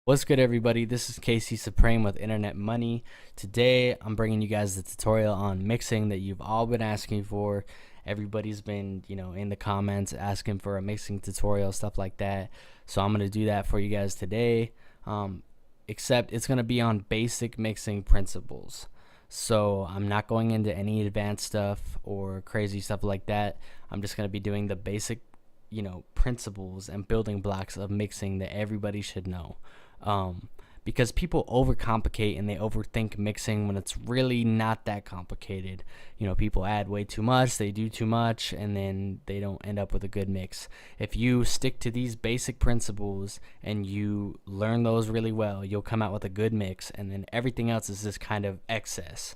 What's good, everybody? This is Casey Supreme with Internet Money. Today I'm bringing you guys the tutorial on mixing that you've all been asking for. Everybody's been in the comments asking for a mixing tutorial, stuff like that. So I'm going to do that for you guys today, except it's going to be on basic mixing principles. So I'm not going into any advanced stuff or crazy stuff like that. I'm just going to be doing the basic principles and building blocks of mixing that everybody should know. Because people overcomplicate and they overthink mixing when it's really not that complicated. People add way too much, they do too much, and then they don't end up with a good mix. If you stick to these basic principles and you learn those really well, you'll come out with a good mix, and then everything else is just kind of excess.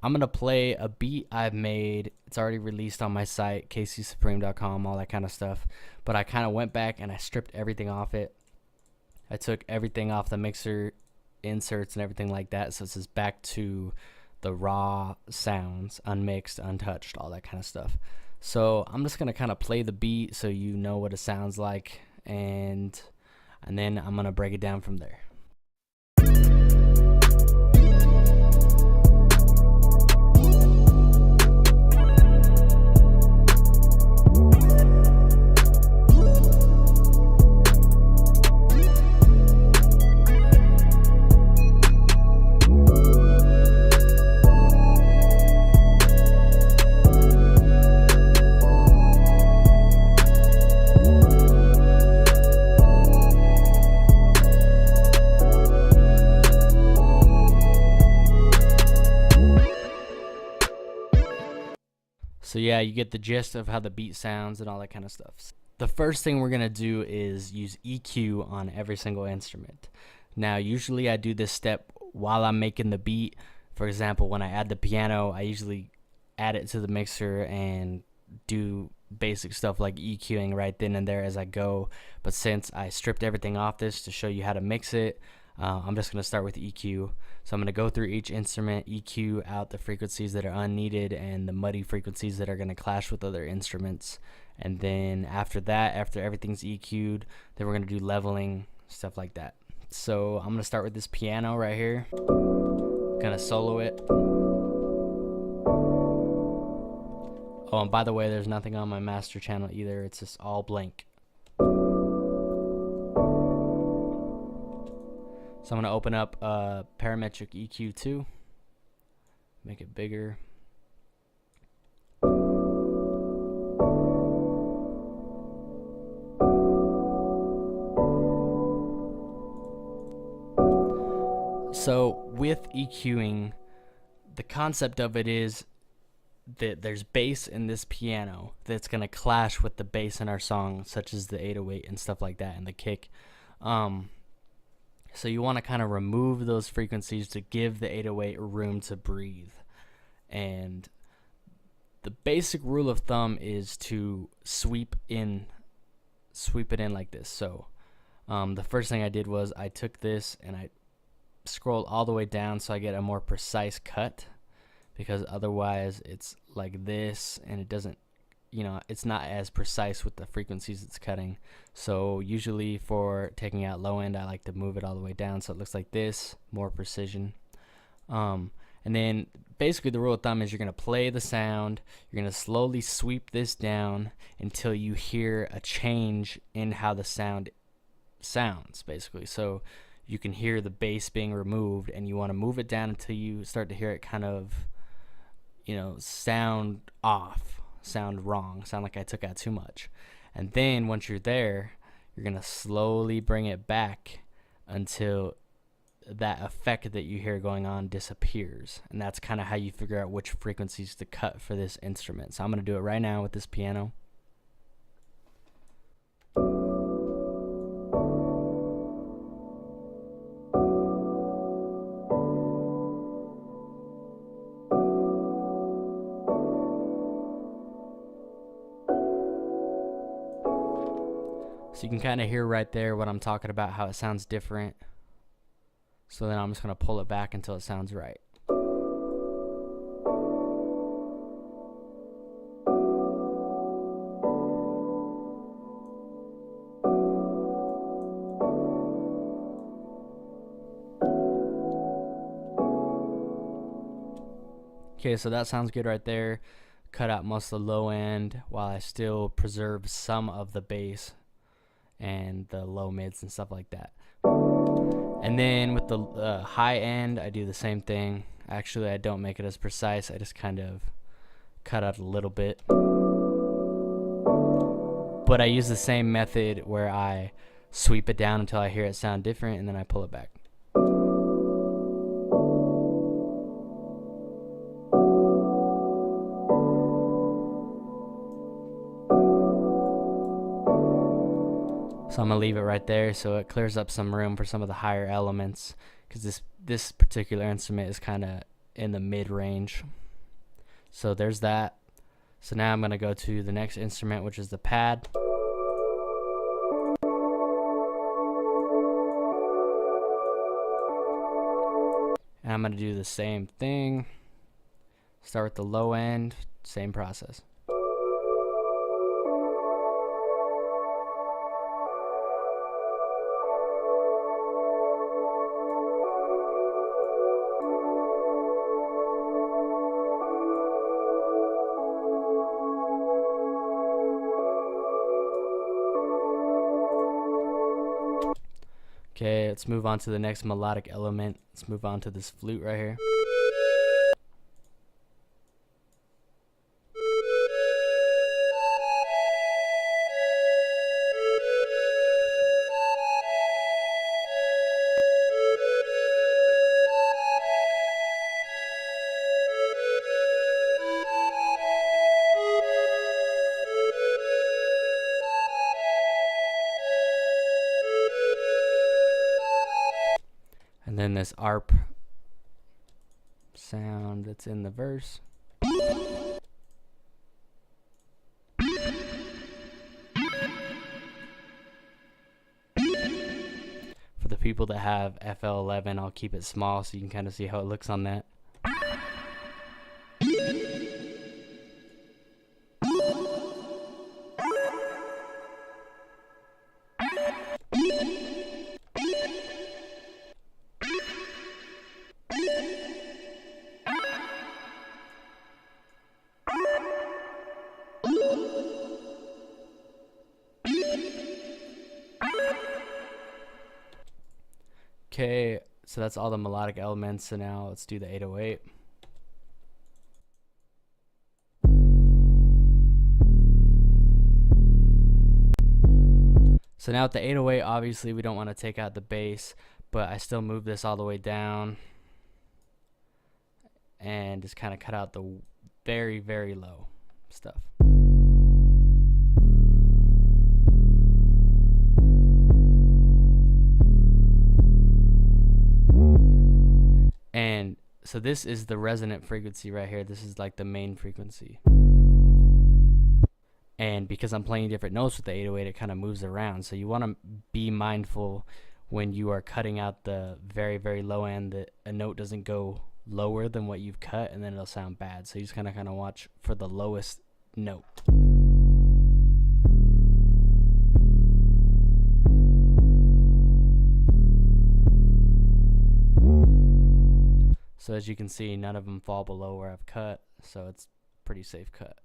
I'm going to play a beat I've made. It's already released on my site, caseysupreme.com, all that kind of stuff. But I kind of went back and I stripped everything off it. I took everything off the mixer, inserts and everything like that. So this is back to the raw sounds, unmixed, untouched, all that kind of stuff. So I'm just going to kind of play the beat so you know what it sounds like. And then I'm going to break it down from there. So yeah, you get the gist of how the beat sounds and all that kind of stuff. The first thing we're going to do is use EQ on every single instrument. Now, usually I do this step while I'm making the beat. For example, when I add the piano, I usually add it to the mixer and do basic stuff like EQing right then and there as I go. But since I stripped everything off this to show you how to mix it, I'm just going to start with EQ. So I'm going to go through each instrument, EQ out the frequencies that are unneeded and the muddy frequencies that are going to clash with other instruments. And then after that, after everything's EQ'd, then we're going to do leveling, stuff like that. So I'm going to start with this piano right here. Going to solo it. Oh, and by the way, there's nothing on my master channel either. It's just all blank. So I'm going to open up Parametric EQ 2, make it bigger. So with EQing, the concept of it is that there's bass in this piano that's going to clash with the bass in our song, such as the 808 and stuff like that, and the kick. So you want to kind of remove those frequencies to give the 808 room to breathe. And the basic rule of thumb is to sweep it in like this. So the first thing I did was I took this and I scrolled all the way down so I get a more precise cut, because otherwise it's like this and it doesn't, it's not as precise with the frequencies it's cutting. So usually for taking out low end, I like to move it all the way down so it looks like this, more precision. And then basically the rule of thumb is you're going to play the sound, you're going to slowly sweep this down until you hear a change in how the sound sounds, basically. So you can hear the bass being removed, and you want to move it down until you start to hear it kind of, sound off, sound wrong, sound like I took out too much. And then once you're there, you're going to slowly bring it back until that effect that you hear going on disappears. And that's kind of how you figure out which frequencies to cut for this instrument. So I'm going to do it right now with this piano. So you can kind of hear right there what I'm talking about, how it sounds different. So then I'm just going to pull it back until it sounds right. Okay, so that sounds good right there. Cut out most of the low end while I still preserve some of the bass and the low mids and stuff like that. And then with the high end, I do the same thing. Actually, I don't make it as precise. I just kind of cut out a little bit. But I use the same method where I sweep it down until I hear it sound different, and then I pull it back. So I'm gonna leave it right there so it clears up some room for some of the higher elements, because this particular instrument is kind of in the mid-range. So there's that. So now I'm gonna go to the next instrument, which is the pad. And I'm gonna do the same thing. Start with the low end, same process. Okay, let's move on to the next melodic element. Let's move on to this flute right here. And then this ARP sound that's in the verse. For the people that have FL11, I'll keep it small so you can kind of see how it looks on that. Okay, so that's all the melodic elements. So now let's do the 808. So now with the 808, obviously we don't want to take out the bass, but I still move this all the way down and just kind of cut out the very, very low stuff. And so this is the resonant frequency right here. This is like the main frequency. And because I'm playing different notes with the 808, it kind of moves around. So you want to be mindful when you are cutting out the very, very low end that a note doesn't go lower than what you've cut, and then it'll sound bad. So you just kind of watch for the lowest note. So as you can see, none of them fall below where I've cut, so it's pretty safe cut.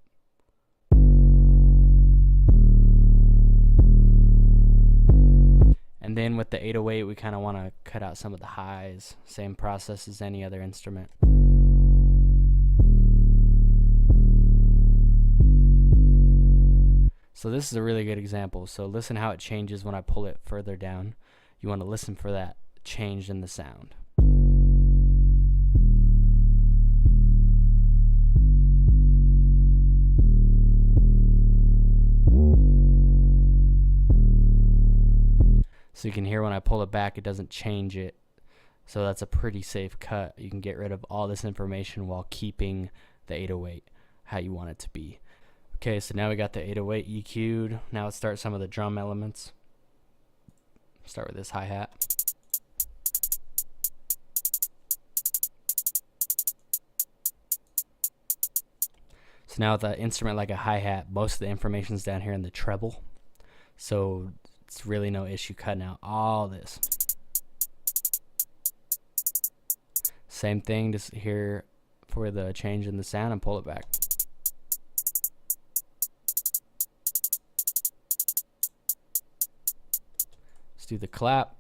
And then with the 808, we kind of want to cut out some of the highs. Same process as any other instrument. So this is a really good example. So listen how it changes when I pull it further down. You want to listen for that change in the sound. So you can hear when I pull it back, it doesn't change it. So that's a pretty safe cut. You can get rid of all this information while keeping the 808 how you want it to be. Okay, so now we got the 808 EQ'd. Now let's start some of the drum elements. Start with this hi-hat. So now with an instrument like a hi-hat, most of the information's down here in the treble. So it's really no issue cutting out all this. Same thing, just here for the change in the sound and pull it back. Let's do the clap.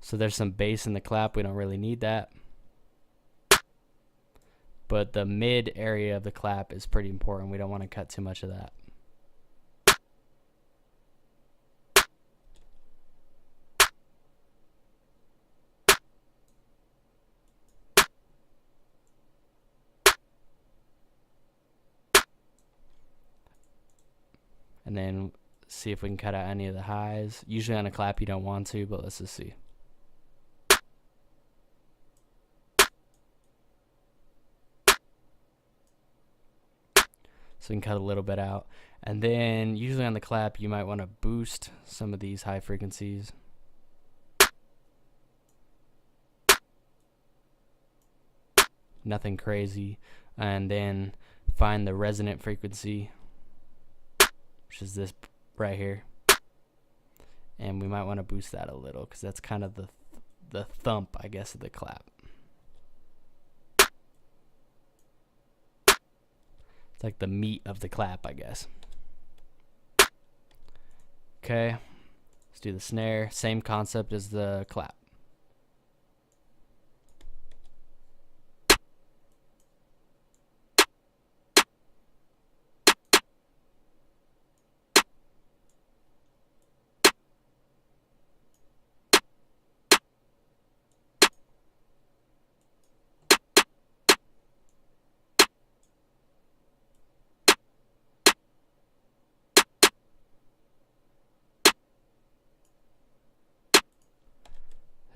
So there's some bass in the clap. We don't really need that. But the mid area of the clap is pretty important. We don't want to cut too much of that. And then see if we can cut out any of the highs. Usually on a clap you don't want to, but let's just see. So we can cut a little bit out. And then usually on the clap you might want to boost some of these high frequencies. Nothing crazy. And then find the resonant frequency, which is this right here. And we might want to boost that a little because that's kind of the thump, I guess, of the clap. It's like the meat of the clap, I guess. Okay, let's do the snare. Same concept as the clap.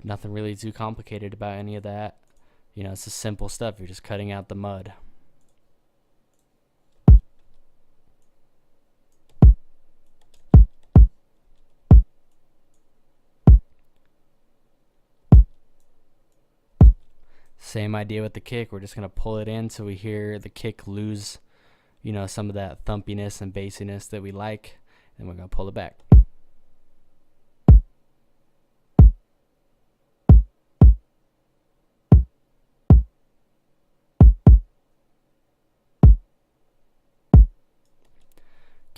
Nothing really too complicated about any of that. You know, it's just simple stuff. You're just cutting out the mud. Same idea with the kick. We're just going to pull it in so we hear the kick lose, you know, some of that thumpiness and bassiness that we like. And we're going to pull it back.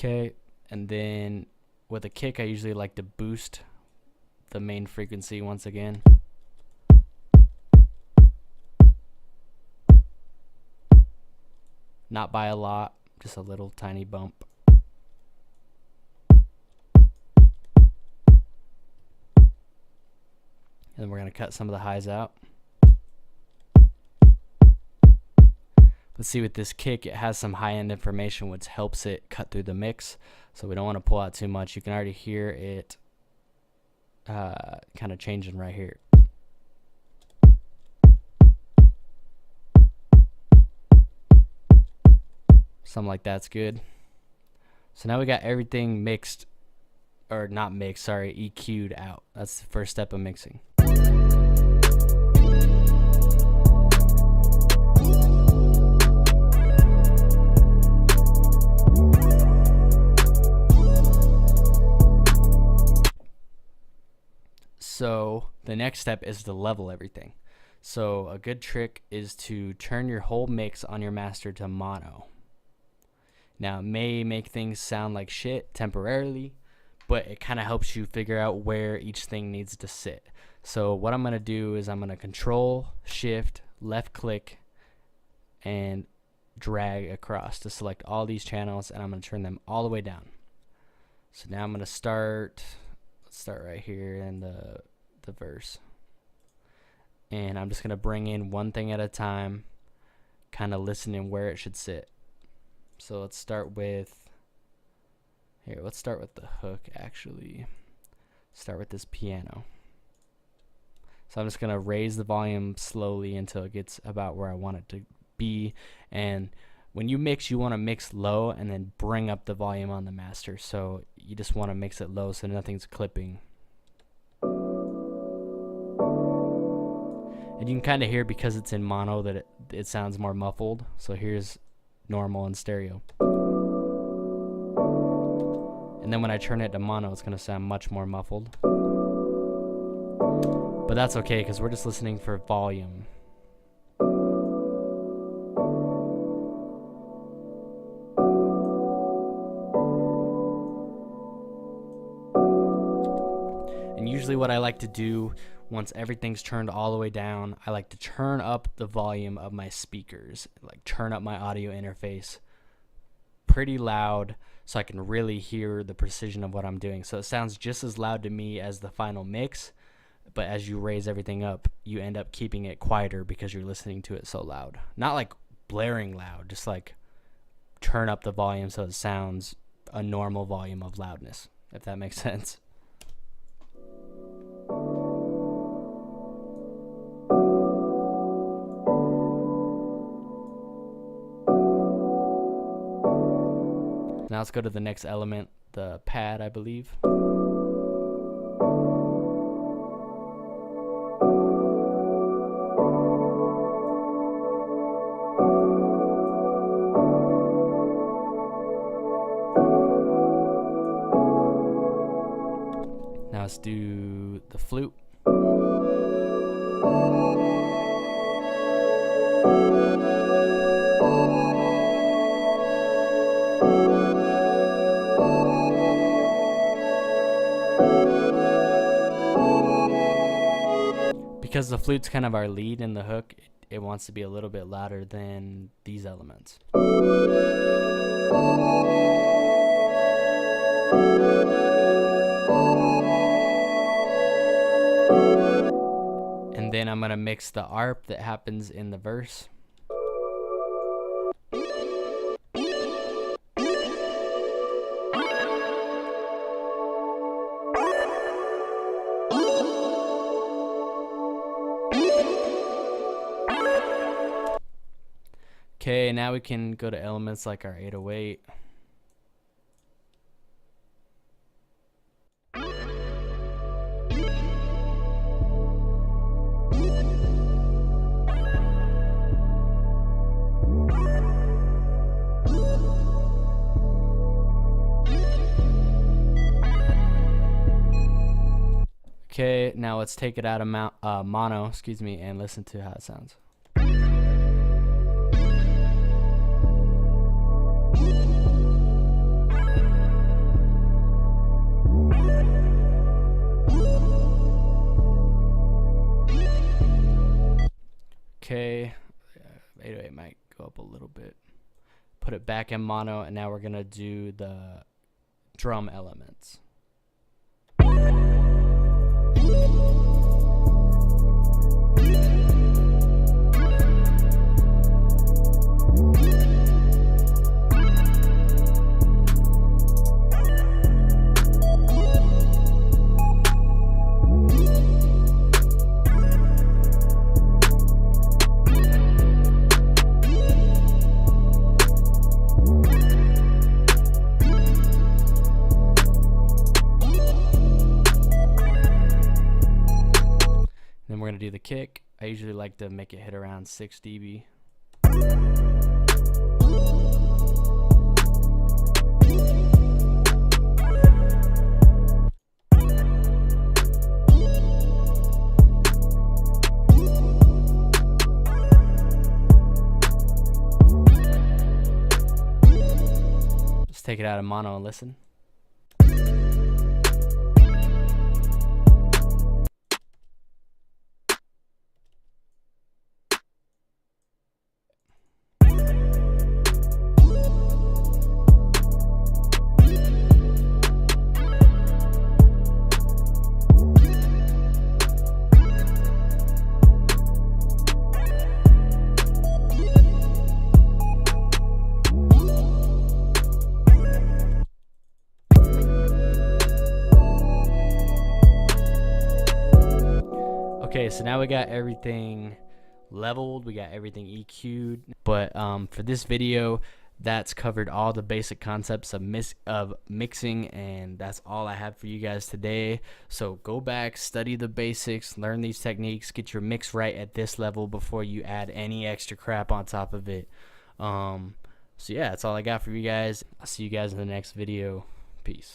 Okay, and then with a kick I usually like to boost the main frequency once again. Not by a lot, just a little tiny bump. And then we're going to cut some of the highs out. Let's see with this kick, it has some high-end information which helps it cut through the mix. So we don't want to pull out too much. You can already hear it kind of changing right here. Something like that's good. So now we got everything mixed, or not mixed, sorry, EQ'd out. That's the first step of mixing. So the next step is to level everything. So a good trick is to turn your whole mix on your master to mono. Now it may make things sound like shit temporarily, but it kind of helps you figure out where each thing needs to sit. So what I'm going to do is I'm going to Control, Shift, left click, and drag across to select all these channels, and I'm going to turn them all the way down. So now I'm going to start, let's start right here in the verse. And I'm just going to bring in one thing at a time, kind of listening where it should sit. So let's start with, here, let's start with the hook actually. Start with this piano. So I'm just going to raise the volume slowly until it gets about where I want it to be. And when you mix, you want to mix low and then bring up the volume on the master. So you just want to mix it low so nothing's clipping. And you can kind of hear, because it's in mono, that it sounds more muffled. So here's normal and stereo. And and then when I turn it to mono, it's going to sound much more muffled. But that's okay, because we're just listening for volume. And usually what I like to do once everything's turned all the way down, I like to turn up the volume of my speakers, like turn up my audio interface pretty loud so I can really hear the precision of what I'm doing. So it sounds just as loud to me as the final mix, but as you raise everything up, you end up keeping it quieter because you're listening to it so loud. Not like blaring loud, just like turn up the volume so it sounds a normal volume of loudness, if that makes sense. Now let's go to the next element, the pad, I believe. Now let's do the flute. Because the flute's kind of our lead in the hook, it wants to be a little bit louder than these elements. And then I'm going to mix the arp that happens in the verse. Okay, now we can go to elements like our 808. Okay, now let's take it out of mono, and listen to how it sounds. Okay, 808 might go up a little bit. Put it back in mono, and now we're gonna do the drum elements. Then we're going to do the kick. I usually like to make it hit around 6 dB. Let's take it out of mono and listen. Okay, so now we got everything leveled, we got everything EQ'd, but for this video, that's covered all the basic concepts of mixing, and that's all I have for you guys today. So go back, study the basics, learn these techniques, get your mix right at this level before you add any extra crap on top of it. So yeah, that's all I got for you guys. I'll see you guys in the next video. Peace.